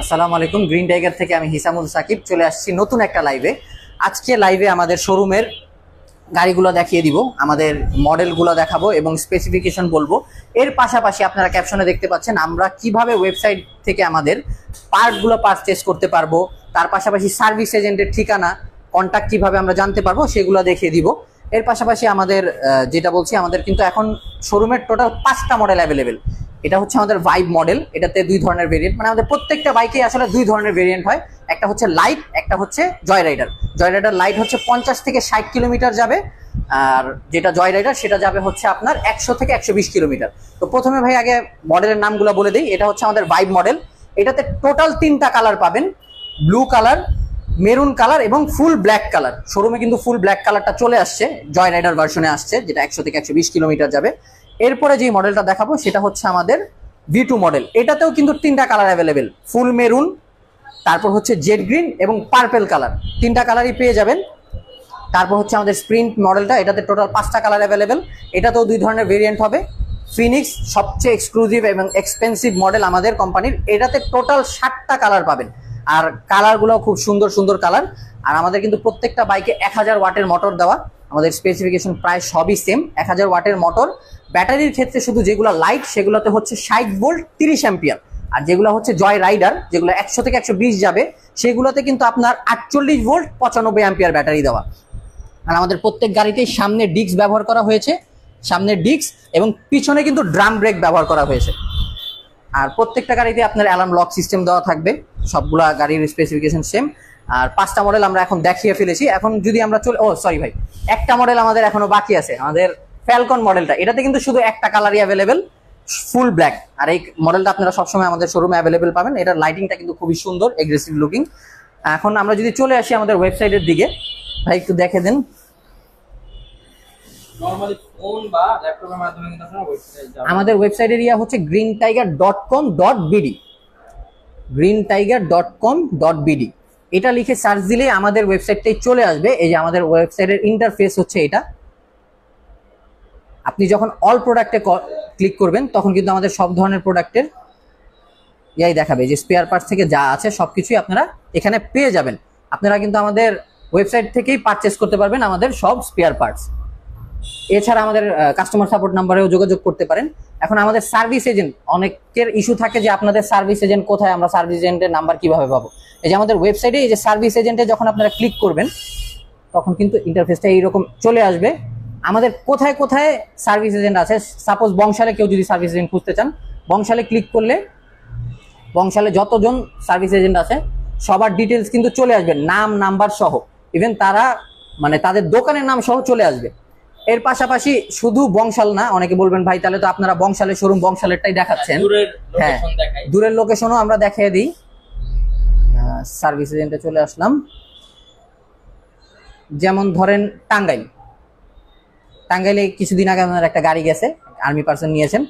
আসসালামু আলাইকুম। Green tiger থেকে আমি হিসামুল সাকিব চলে আসছি নতুন একটা লাইভে। আজকে লাইভে আমাদের শোরুমের গাড়িগুলো দেখিয়ে দিব, আমাদের মডেলগুলো দেখাবো এবং স্পেসিফিকেশন বলবো। এর পাশাপাশি আপনারা ক্যাপশনে দেখতে পাচ্ছেন আমরা কিভাবে ওয়েবসাইট থেকে আমাদের পার্টগুলো পারচেস করতে পারবো, তার পাশাপাশি সার্ভিস এজেন্টের ঠিকানা, কন্ট্যাক্ট কিভাবে আমরা জানতে পারবো সেগুলো দেখিয়ে দিব। এর পাশাপাশি আমাদের যেটা বলছি, আমাদের কিন্তু এখন শোরুমের টোটাল 5টা মডেল অ্যাভেলেবেল। এটা হচ্ছে আমাদের ভাইব মডেল, এটাতে 2 ধরনের ভেরিয়েন্ট, মানে আমাদের প্রত্যেকটা বাইকে আসলে 2 ধরনের ভেরিয়েন্ট হয়। একটা হচ্ছে লাইট, একটা হচ্ছে জয় রাইডার। জয় রাইডার লাইট হচ্ছে 50 থেকে 60 কিলোমিটার যাবে, আর যেটা জয় রাইডার সেটা যাবে হচ্ছে আপনার 100 থেকে 120 কিলোমিটার। তো প্রথমে ভাই আগে মডেলের নামগুলো বলে দিই। এটা হচ্ছে আমাদের ভাইব মডেল, এটাতে টোটাল 3টা কালার পাবেন, ব্লু কালার, মেরুন কালার এবং ফুল ব্ল্যাক কালার। শোরুমে কিন্তু ফুল ব্ল্যাক কালারটা চলে আসছে, জয় রাইডার ভার্সনে আসছে, যেটা 100 থেকে 120 কিলোমিটার যাবে। এরপরে যে মডেলটা দেখাবো সেটা হচ্ছে আমাদের V2 মডেল। এটাতেও কিন্তু 3টা কালার অ্যাভেলেবেল, ফুল মেরুন, তারপর হচ্ছে জেড গ্রিন এবং পার্পেল কালার, 3টা কালারই পেয়ে যাবেন। তারপর হচ্ছে আমাদের স্প্রিন্ট মডেলটা, এটাতে টোটাল 5টা কালার অ্যাভেলেবেল। এটাতেও 2 ধরনের ভেরিয়েন্ট হবে। ফিনিক্স সবচেয়ে এক্সক্লুসিভ এবং এক্সপেন্সিভ মডেল আমাদের কোম্পানির, এটাতে টোটাল 60টা কালার পাবেন, আর কালারগুলো খুব সুন্দর সুন্দর কালার। আর আমাদের কিন্তু প্রত্যেকটা বাইকে 1000 ওয়াটের মোটর দেওয়া, আমাদের স্পেসিফিকেশন প্রায় সবই সেম, 1000 ওয়াটের মোটর। ব্যাটারির ক্ষেত্রে শুধু যেগুলো লাইট সেগুলোতে হচ্ছে 60 ভোল্ট 30 অ্যাম্পিয়ার, আর যেগুলো হচ্ছে জয় রাইডার যেগুলো 100 থেকে 120 যাবে সেগুলোতে কিন্তু আপনার 48 ভোল্ট 95 অ্যাম্পিয়ার ব্যাটারি দেওয়া। আর আমাদের প্রত্যেক গাড়িতেই সামনে ডিস্ক ব্যবহার করা হয়েছে, সামনে ডিস্ক, এবং পিছনে কিন্তু ড্রাম ব্রেক ব্যবহার করা হয়েছে। আর প্রত্যেকটা গাড়িতে আপনার অ্যালার্ম লক সিস্টেম দেওয়া থাকবে, সবগুলা গাড়ির স্পেসিফিকেশন সেম। আর 5টা মডেল আমরা এখন দেখিয়ে ফেলেছি। এখন যদি আমরা সরি ভাই, একটা মডেল আমাদের এখনো বাকি আছে, আমাদের ফ্যালকন মডেলটা। এটাতে কিন্তু শুধু একটা কালারই অ্যাভেলেবেল, ফুল ব্ল্যাক। আর এই মডেলটা আপনারা সবসময় আমাদের শোরুমে অ্যাভেলেবেল পাবেন। এটার লাইটিংটা কিন্তু খুবই সুন্দর, এগ্রেসিভ লুকিং। এখন আমরা যদি চলে আসি আমাদের ওয়েবসাইটের দিকে, ভাই একটু দেখে দেন। আমাদের ওয়েবসাইটের ইয়া হচ্ছে greentiger.com.bd, greentiger.com.bd। এটা লিখে সার্চ দিলে আমাদের ওয়েবসাইটটাই চলে আসবে। এই যে আমাদের ওয়েবসাইটের ইন্টারফেস হচ্ছে এটা। আপনি যখন অল প্রোডাক্টে ক্লিক করবেন তখন কিন্তু আমাদের সব ধরনের প্রোডাক্টের ইয়াই দেখাবে, যে স্পেয়ার পার্টস থেকে যা আছে সবকিছুই আপনারা এখানে পেয়ে যাবেন। আপনারা কিন্তু আমাদের ওয়েবসাইট থেকেই পারচেস করতে পারবেন আমাদের সব স্পেয়ার পার্টস। এছাড়া আমাদের কাস্টমার সাপোর্ট নাম্বারেও যোগাযোগ করতে পারেন। এখন আমাদের সার্ভিস এজেন্ট, অনেকের ইস্যু থাকে যে আপনাদের সার্ভিস এজেন্ট কোথায়, আমরা সার্ভিস এজেন্টের নাম্বার কিভাবে পাবো। এই যে আমাদের ওয়েবসাইটে এই যে সার্ভিস এজেন্টে যখন আপনারা ক্লিক করবেন তখন কিন্তু ইন্টারফেসটা এইরকম চলে আসবে। আমাদের কোথায় কোথায় সার্ভিস এজেন্ট আছে, সাপোজ বংশালে কেউ যদি সার্ভিস এজেন্ট খুঁজতে চান, বংশালে ক্লিক করলে বংশালে যতজন সার্ভিস এজেন্ট আছে সবার ডিটেলস কিন্তু চলে আসবে, নাম নাম্বার সহ, ইভেন তারা মানে তাদের দোকানের নাম সহ চলে আসবে। এর পাশাপাশি শুধু বংশাল না, অনেকে বলবেন ভাই তাহলে তো আপনারা বংশালের শোরুম বংশালেরটাই দেখাচ্ছেন। হ্যাঁ, দূরের লোকেশনও আমরা দেখিয়ে দিই। সার্ভিস এজেন্টে চলে আসলাম। যেমন ধরেন টাঙ্গাইলে কিছুদিন আগে আমাদের একটা গাড়ি গেছে, আর্মি পার্সন নিয়েছেন।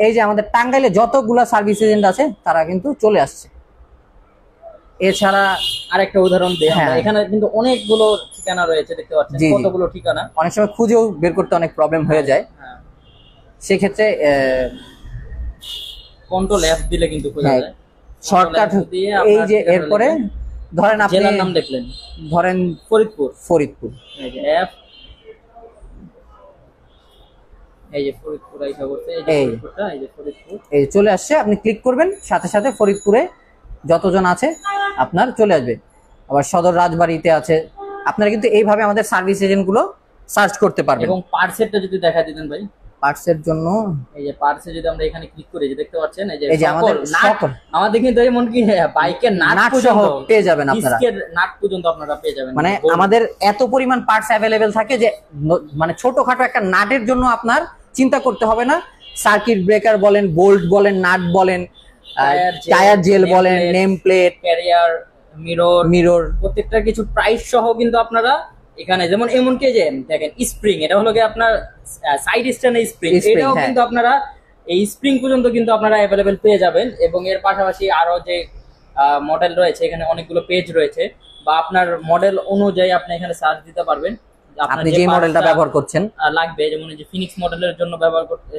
এই যে আমাদের টাঙ্গাইলে যতগুলা সার্ভিস এজেন্ট আছে তারা কিন্তু চলে আসছে। এছাড়া আরেকটা উদাহরণ দেই, এখানে কিন্তু অনেকগুলো ঠিকানা রয়েছে, দেখতে পাচ্ছেন কতগুলো ঠিকানা। অনেক সময় খুঁজেও বের করতে অনেক প্রবলেম হয়ে যায়। সেক্ষেত্রে কন্ট্রোল এফ দিলে কিন্তু খোঁজা যায়, শর্টকাট দিয়ে। এই যে এরপরে ধরেন আপনি জেলার নাম দেখলেন, ধরেন ফরিদপুর, এই যে এফ, এই যে ফরিদপুর আইসা করতে, এই যে ফরিদপুরটা, এই যে ফরিদপুর, এই চলে আসছে। আপনি ক্লিক করবেন, সাথে সাথে ফরিদপুরে যতজন আছে আপনার চলে আসবে। আবার সদর রাজবাড়িতে আছে। আপনারা কিন্তু এইভাবে আমাদের সার্ভিস এজেন্ট গুলো সার্চ করতে পারবেন। এবং পার্টসেরটা যদি দেখা দিতেন ভাই, পার্টসের জন্য এই যে পার্টসে যদি আমরা এখানে ক্লিক করি, যে দেখতে পাচ্ছেন এই যে আমাদের আমাদের কিন্তু এমন কি বাইকের নাট সহ পেয়ে যাবেন আপনারা, ডিস্কের নাট পর্যন্ত আপনারা পেয়ে যাবেন। মানে আমাদের এত পরিমাণ পার্টস অ্যাভেলেবেল থাকে যে মানে ছোটখাটো একটা নাটের জন্য আপনার চিন্তা করতে হবে না। সার্কিট ব্রেকার বলেন, বোল্ট বলেন, নাট বলেন, টায়ার জেল বলেন, নেম প্লেট, ক্যারিয়ার, মিরর, প্রত্যেকটা কিছু প্রাইস সহ কিন্তু আপনারা এখানে, যেমন এমনকি যে দেখেন স্প্রিং, এটা হলো কি আপনার সাইড স্ট্যান্ড স্প্রিং, এটাও কিন্তু আপনারা এই স্প্রিং পর্যন্ত কিন্তু আপনারা অ্যাভেলেবেল পেয়ে যাবেন। এবং এর পাশাপাশি আরো যে মডেল রয়েছে, এখানে অনেকগুলো পেজ রয়েছে, বা আপনার মডেল অনুযায়ী আপনি এখানে সার্চ দিতে পারবেন আপনি যে মডেলটা ব্যবহার করছেন লাগবে। যেমন যে ফিনিক্স মডেলের জন্য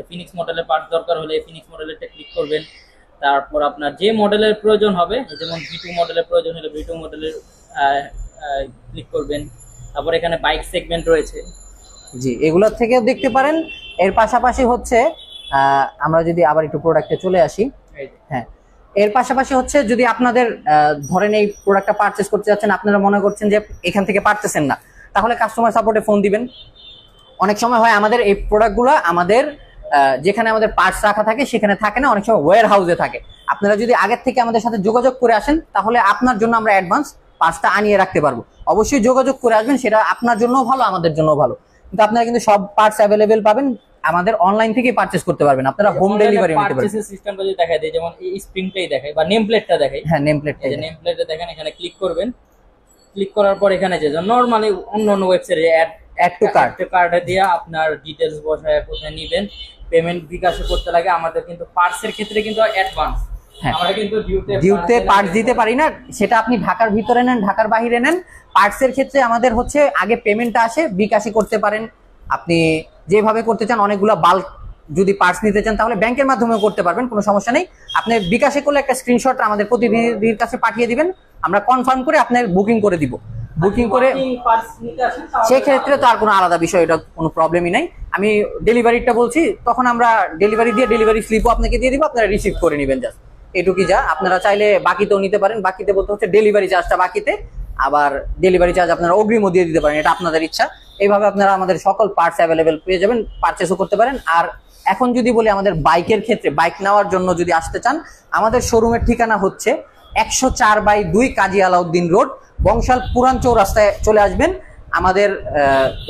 ফিনিক্স মডেলের পার্ট দরকার হলে ফিনিক্স মডেলেরটা ক্লিক করবেন। তারপর আপনার যে মডেলের প্রয়োজন হবে, যেমন V2 মডেলের প্রয়োজন হলে V2 মডেলের ক্লিক করবেন। তারপর এখানে বাইক সেগমেন্ট রয়েছে, জি এগুলোর থেকে দেখতে পারেন। এর পাশাপাশি হচ্ছে আমরা যদি আবার একটু প্রোডাক্টে চলে আসি, হ্যাঁ এর পাশাপাশি হচ্ছে যদি আপনাদের ধরেন এই প্রোডাক্টটা পারচেস করতে যাচ্ছেন, আপনারা মনে করছেন যে এখান থেকে পারতেছেন না, তাহলে কাস্টমার সাপোর্টে ফোন দিবেন। অনেক সময় হয় আমাদের এই প্রোডাক্টগুলো আমাদের যেখানে আমাদের পার্টস রাখা থাকে সেখানে থাকে না, অনেক সময় ওয়্যার হাউসে থাকে। আপনারা যদি আগের থেকে আমাদের সাথে যোগাযোগ করে আসেন তাহলে আপনার জন্য আমরা অ্যাডভান্স পার্টসটা আনিয়ে রাখতে পারবো। অবশ্যই যোগাযোগ করে আসবেন, সেটা আপনার জন্যও ভালো আমাদের জন্যও ভালো। কিন্তু আপনারা কিন্তু সব পার্টস অ্যাভেলেবেল পাবেন, আমাদের অনলাইন থেকেই পারচেস করতে পারবেন, আপনারা হোম ডেলিভারি নিতে পারবেন। পারচেসের সিস্টেমটা যদি দেখায় দেই, যেমন এই স্প্রিংটাই দেখায় বা নেম প্লেটটা দেখায়, হ্যাঁ নেম প্লেটটা, এই যে নেম প্লেটে দেখেন, এখানে ক্লিক করবেন। ক্লিক করার পর এখানে যে নরমালি অন্য ওয়েবসাইটে অ্যাড টু কার্ট কার্ডে দিয়ে আপনার ডিটেইলস বসায় কোথায় নেবেন, পেমেন্ট বিকাশে করতে লাগে। আমাদের কিন্তু পার্টসের ক্ষেত্রে কিন্তু অ্যাডভান্স, আমরা কিন্তু ডিউতে পার্টস দিতে পারি না, সেটা আপনি ঢাকার ভিতরে নেন ঢাকার বাইরে নেন। পার্টসের ক্ষেত্রে আমাদের হচ্ছে আগে পেমেন্টটা আসে, বিকাশে করতে পারেন, আপনি যেভাবে করতে চান। অনেকগুলো বাল্ক যদি পার্টস নিতে চান তাহলে ব্যাংকের মাধ্যমেও করতে পারবেন, কোনো সমস্যা নেই। আপনি বিকাশে করলে একটা স্ক্রিনশট আমাদের প্রতিনিধির কাছে পাঠিয়ে দিবেন, আমরা কনফার্ম করে আপনার বুকিং করে দিব। বুকিং করে সেক্ষেত্রে তো আর কোনো আলাদা বিষয়, এটা কোনো প্রবলেমই নাই। আমি ডেলিভারিটা বলছি, তখন আমরা ডেলিভারি দিয়ে ডেলিভারি স্লিপও আপনাকে দিয়ে দিব, আপনারা রিসিভ করে নেবেন জাস্ট, এটুকুই যা। আপনারা চাইলে বাকিতেও নিতে পারেন, বাকিতে বলতে হচ্ছে ডেলিভারি চার্জটা বাকিতে, আবার ডেলিভারি চার্জ আপনারা অগ্রিমও দিয়ে দিতে পারেন, এটা আপনাদের ইচ্ছা। এইভাবে আপনারা আমাদের সকল পার্টস অ্যাভেলেবেল পেয়ে যাবেন, পারচেসও করতে পারেন। আর এখন যদি বলি আমাদের বাইকের ক্ষেত্রে, বাইক নেওয়ার জন্য যদি আসতে চান, আমাদের শোরুমের ঠিকানা হচ্ছে 104/2 কাজী আলাউদ্দিন রোড, বংশাল পুরান চৌরাস্তায় চলে আসবেন। আমাদের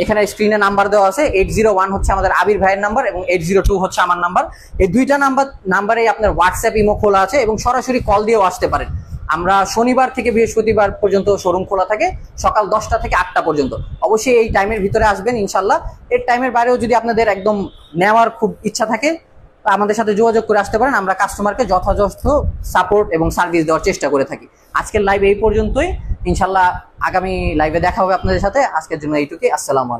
এখানে স্ক্রিনে নাম্বার দেওয়া আছে, 801 হচ্ছে আমাদের আবির ভাইয়ের নাম্বার এবং 802 হচ্ছে আমার নাম্বার। এই দুইটা নাম্বারে আপনার হোয়াটসঅ্যাপ ইমো খোলা আছে এবং সরাসরি কল দিয়েও আসতে পারেন। আমরা শনিবার থেকে বৃহস্পতিবার পর্যন্ত শোরুম খোলা থাকে, সকাল 10টা থেকে 8টা পর্যন্ত। অবশ্যই এই টাইমের ভিতরে আসবেন ইনশাল্লাহ। এর টাইমের বাইরেও যদি আপনাদের একদম নেওয়ার খুব ইচ্ছা থাকে আমাদের সাথে যোগাযোগ করে আসতে পারেন, আমরা কাস্টমারকে যথাযথ সাপোর্ট এবং সার্ভিস দেওয়ার চেষ্টা করে থাকি। আজকের লাইভ এই পর্যন্তই, ইনশাল্লাহ আগামী লাইভে দেখা হবে আপনাদের সাথে। আজকের জন্য এইটুকুই, আসসালামু আলাইকুম।